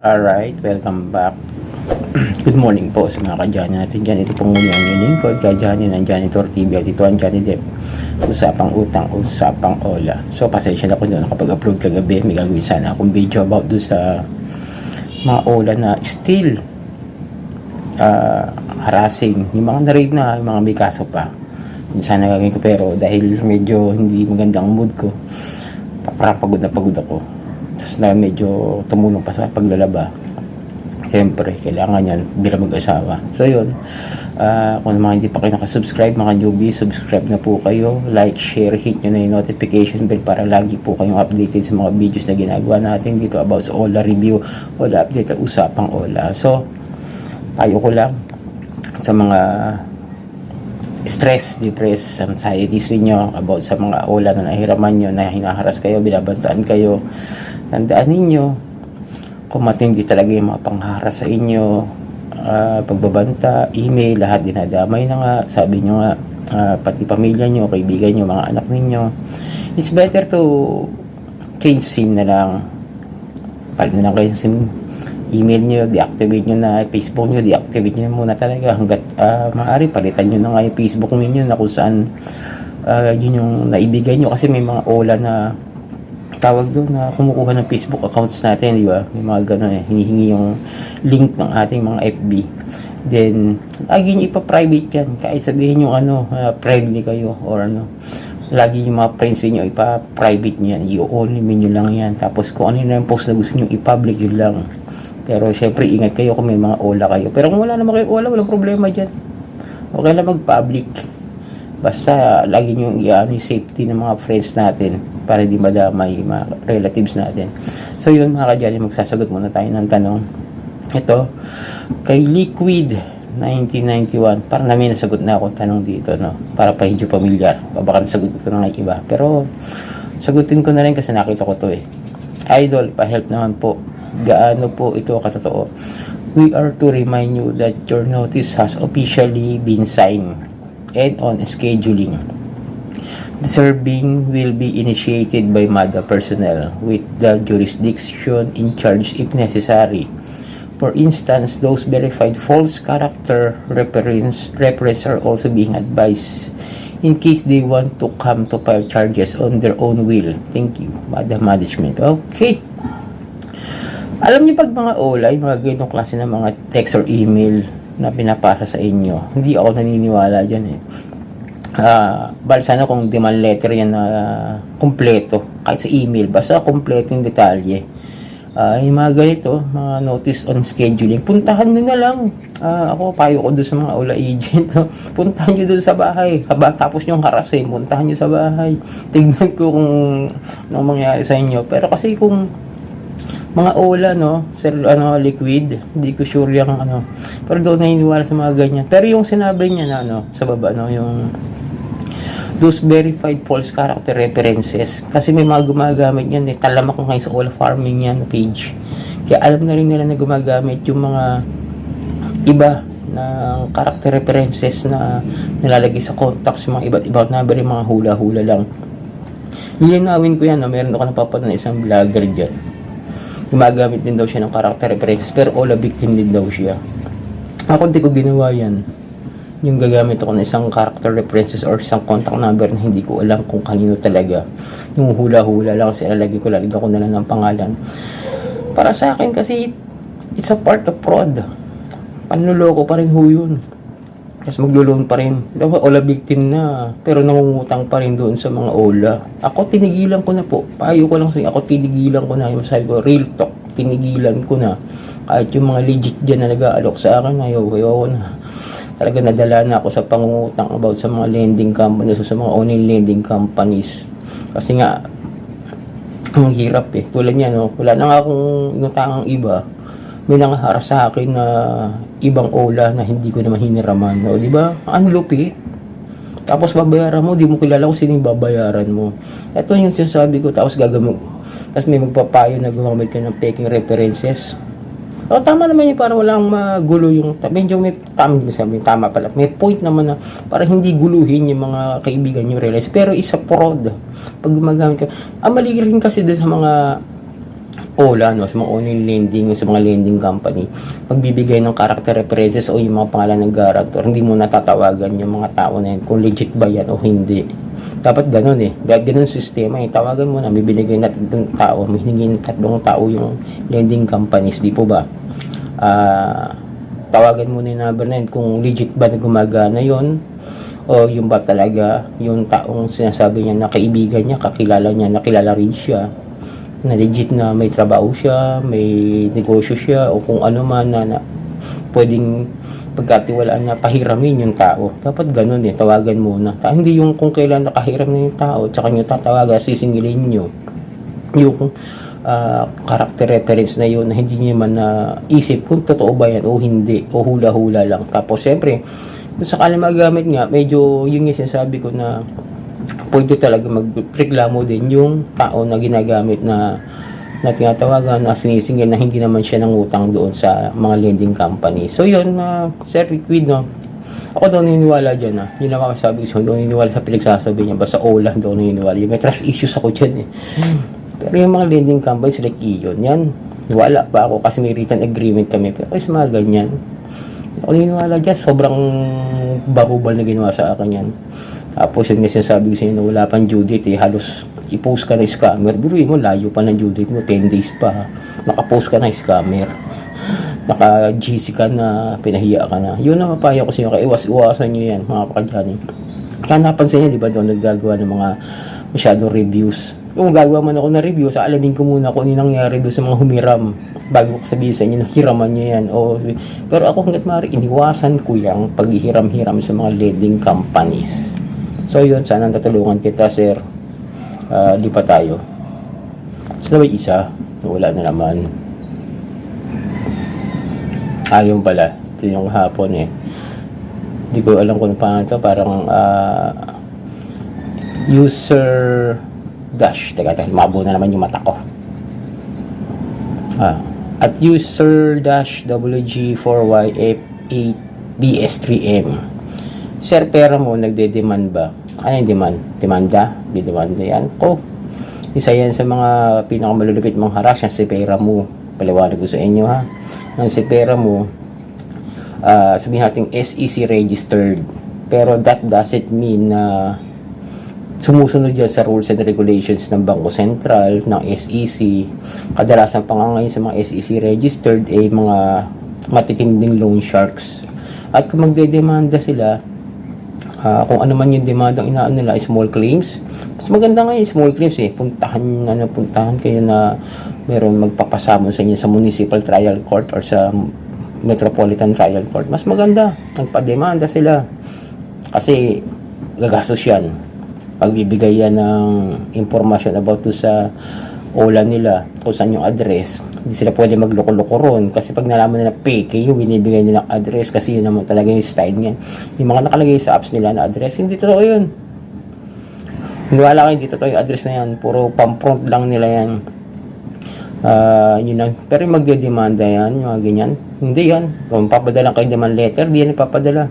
Alright, welcome back. Good morning po sa mga kadyani natin dyan. Ito pong muli ang lingkod, kadyani ng Janitor TV at ito ang Johnny Depp. Usapang utang, usapang ola. So, pasensya na ko doon nakapag-upload kagabi. May gagawin sana akong video about doon sa mga ola na still harassing. Yung mga na-raid na, yung mga may kaso pa. Sana gagawin ko pero dahil medyo hindi magandang mood ko, parang pagod na pagod ako. Tapos na medyo tumulong pa sa paglalaba. Siyempre, kailangan yan bilang mag-asawa. So, yun. Kung mga hindi pa kayo nakasubscribe, mga newbie, subscribe na po kayo. Like, share, hit nyo na yung notification bell para lagi po kayong updated sa mga videos na ginagawa natin dito about sa Ola review, Ola update at usapang Ola. So, payo ko lang sa mga stress, depress, anxieties ninyo about sa mga Ola na nahiraman nyo, na hinaharas kayo, binabantaan kayo. Tandaan ninyo, kung matindi talaga yung mga pangharas sa inyo, pagbabanta, email, lahat dinadamay na nga. Sabi nyo nga, pati pamilya nyo, kaibigan nyo, mga anak ninyo. It's better to change SIM na lang. Palit na lang kayo ng SIM. Email nyo, deactivate nyo na. Facebook nyo, deactivate nyo muna talaga. Hanggat maaari, palitan nyo na nga yung Facebook ninyo na kung saan yun yung naibigay nyo. Kasi may mga Ola na tawag doon na kumukuha ng Facebook accounts natin, di ba? May mga gano'n hinihingi yung link ng ating mga FB. Then, lagi nyo ipa-private yan. Kahit sabihin yung friendly kayo or lagi yung mga friends nyo ipa-private nyo yan. I-only nyo lang yan. Tapos kung ano yung post na gusto nyo i-public, yun lang. Pero syempre, ingat kayo kung may mga Ola kayo. Pero kung wala naman kayo Ola, walang problema dyan. Okay lang mag-public. Basta, lagi nyo yung safety ng mga friends natin para di madamay yung mga relatives natin. So yun mga kadyali, magsasagot muna tayo ng tanong. Ito, kay Liquid 1991, parang namin nasagot na akong tanong dito, no? Para pa medyo pamilyar. Baka nasagot ko na ng iba. Pero, sagutin ko na rin kasi nakita ko to eh. Idol, pa-help naman po. Gaano po ito katotoo? We are to remind you that your notice has officially been signed and on scheduling. The serving will be initiated by MADA personnel with the jurisdiction in charge if necessary. For instance, those verified false character reference are also being advised in case they want to come to file charges on their own will. Thank you, MADA management. Okay. Alam niyo pag mga Ola, mga ganitong klase ng mga text or email na pinapasa sa inyo, hindi ako naniniwala dyan eh. Bal sana kung demand letter yan na kompleto, kahit sa email, basta kompleto yung detalye. Yung mga ganito, mga notice on scheduling, puntahan nyo na lang. Ako, payo ko doon sa mga Ola agent, puntahan nyo doon sa bahay. Tapos yung haras puntahan nyo sa bahay. Tignan ko kung anong mangyari sa inyo. Pero kasi kung mga Ola, sir, Liquid, hindi ko sure yung pero doon naniniwala sa mga ganyan. Pero yung sinabi niya na sa baba, yung those verified false character references, kasi may mga gumagamit yan talamak ko ngayon sa Ola Farming yan page, kaya alam na rin nila na gumagamit yung mga iba na character references na nilalagay sa contacts, yung mga iba't ibang number, yung mga hula-hula lang. Nilinawin ko yan, meron ako napapanood na isang vlogger dyan, gumagamit din daw siya ng character references pero Ola victim din daw siya. Ako hindi ko ginawa yan, yung gagamit ako ng isang character references or isang contact number na hindi ko alam kung kanino talaga, yung hula-hula lang kasi lalagay ko na lang ng pangalan. Para sa akin kasi it's a part of fraud, panluloko pa rin ho yun, kasi maglo-loan pa rin. Ola victim na pero nangungutang pa rin doon sa mga Ola. Ako tinigilan ko na po, payo ko lang sa inyo, ako tinigilan ko na, yung sabi ko real talk, tinigilan ko na. Kahit yung mga legit dyan na nag-aalok sa akin, ayaw na. Talaga nadala na ako sa pangungutang about sa mga lending companies o sa mga online lending companies. Kasi nga, ang hirap eh. Tulad niya, wala na nga akong inutangang iba. May nangaharas sa akin na ibang Ola na hindi ko naman hiniraman. Di ba? Ang lupit. Tapos babayaran mo, di mo kilala kung sino yung babayaran mo. Ito yung sinasabi ko, tapos gagamit. Tapos may magpapayo na gumamit ka ng peking references. Tama naman yun para walang magulo yung, medyo may tama pala, may point naman na para hindi guluhin yung mga kaibigan nyo realize, pero isa fraud pag gumagamit ka. Mali rin kasi doon sa mga OLA, no, sa mga online lending, sa mga lending company, pagbibigay ng character references o yung mga pangalan ng guarantor, hindi mo natatawagan yung mga tao na yun kung legit ba yan o hindi. Dapat ganun eh. Dahil ganun sistema eh. Tawagan mo na, may binigay na tatlong tao, may hiningin tatlong tao yung lending companies, di po ba? Tawagan mo na yung number na yun kung legit ba na gumagana yon o yung ba talaga yung taong sinasabi niya na kaibigan niya, kakilala niya, nakilala rin siya, na legit na may trabaho siya, may negosyo siya, o kung ano man na pwedeng pagkatiwalaan na pahiramin yung tao. Dapat ganun eh, tawagan muna. Hindi yung kung kailan nakahiram na yung tao, tsaka nyo tatawagan, sisingilin nyo. Yung character reference na yun, na hindi nyo man na isip kung totoo ba yan o hindi, o hula-hula lang. Tapos syempre, kung sakali magamit nga, medyo yun yung sinasabi ko na pwede talaga magreklamo din yung tao na ginagamit na tinatawagan, na sinisingil na hindi naman siya nangutang doon sa mga lending company. So yun, Sir Liquid, no, ako daw naniniwala dyan, yun ang makasabi ko, daw naniniwala sa pinagsasabi niya, basta OLA daw naniniwala, may trust issues ako dyan eh. Pero yung mga lending companies like Iyon, yan, wala pa ako kasi may written agreement kami, pero sa mga ganyan, ako naniniwala dyan, sobrang barubal na ginawa sa akin yan. Tapos yung sinasabi ko sa inyo na wala pang due date eh, halos i-post ka na scammer. Biruin mo, layo pa ng due date mo, 10 days pa. Naka-post ka na scammer. Naka-GC ka na, pinahiya ka na. Yun ang mapaya ko sa inyo, kaya iwas-iwasan nyo yan, mga pakadyanin. Kaya napansin nyo, di ba doon naggagawa ng mga masyadong reviews. Kung gagawa man ako ng review, sa alamin ko muna kung ano nangyari doon sa mga humiram bago ko sabihin sa inyo na hiraman nyo yan. Pero ako hanggat maaari, iniwasan ko yung paghihiram-hiram sa mga lending companies. So yun, sana natulungan kita, sir. Lipat tayo. So may isa, wala na naman. Ayun pala, ito yung hapon eh. Hindi ko alam kung paano ito, parang user dash, teka, lumabo na naman yung mata ko. At user dash WG4YF8BS3M. Sir, pera mo, nagde-demand ba? Ano yung demand? Demanda? Di-demanda yan? Isa yan sa mga pinakamalulupit mong harass, yan si pera mo. Paliwanag ko sa inyo ha. Ang si pera mo, sabihin natin SEC registered. Pero that doesn't mean na sumusunod yan sa rules and regulations ng Bangko Sentral, ng SEC. Kadalasan pa nga ngayon sa mga SEC registered ay mga matitinding loan sharks. At kung magdedemanda sila, kung ano man yung demandang inaan nila ay small claims, mas maganda nga yung small claims eh. Puntahan kayo na meron magpapasamon sa inyo sa municipal trial court or sa metropolitan trial court. Mas maganda, nagpa-demanda sila. Kasi gagastos yan. Pagbibigay yan ng information about to sa OLA nila, kung saan yung address, hindi sila pwede magloko-loko ron kasi pag nalaman nila fake yung binibigay nilang address kasi yun naman talaga yung style niyan. Yung mga nakalagay sa apps nila na address, hindi totoo yun. Wala kayo, hindi totoo yung address na yan, puro pampront lang nila yan. Yun lang. Pero yung magdedemanda yan, yung mga ganyan, hindi yan. Kung papadala kayo demand letter, di yan ipapadala.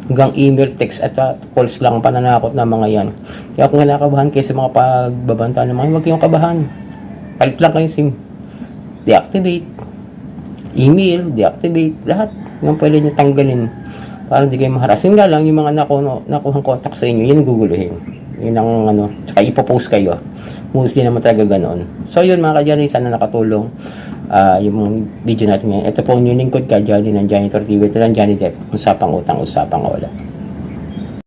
Hanggang email, text at calls lang, pananakot na mga yan. Kaya kung nakabahan kayo sa mga pagbabanta ng mga, huwag kayong kabahan. Palit lang kayo SIM. Deactivate. Email, deactivate. Lahat. Yung pwede nyo tanggalin. Para hindi kayo maharas. Yun nga lang, yung mga nakuhang contact sa inyo, yun ang guguluhin. Yun ang tsaka ipopost kayo. Mostly naman talaga ganoon. So yun mga ka-Johnny, sana nakatulong yung video natin ngayon. Ito po yung lingkod ka, Johnny ng Janitor TV. Ito lang Johnny Depp. Usapang utang, usapang wala.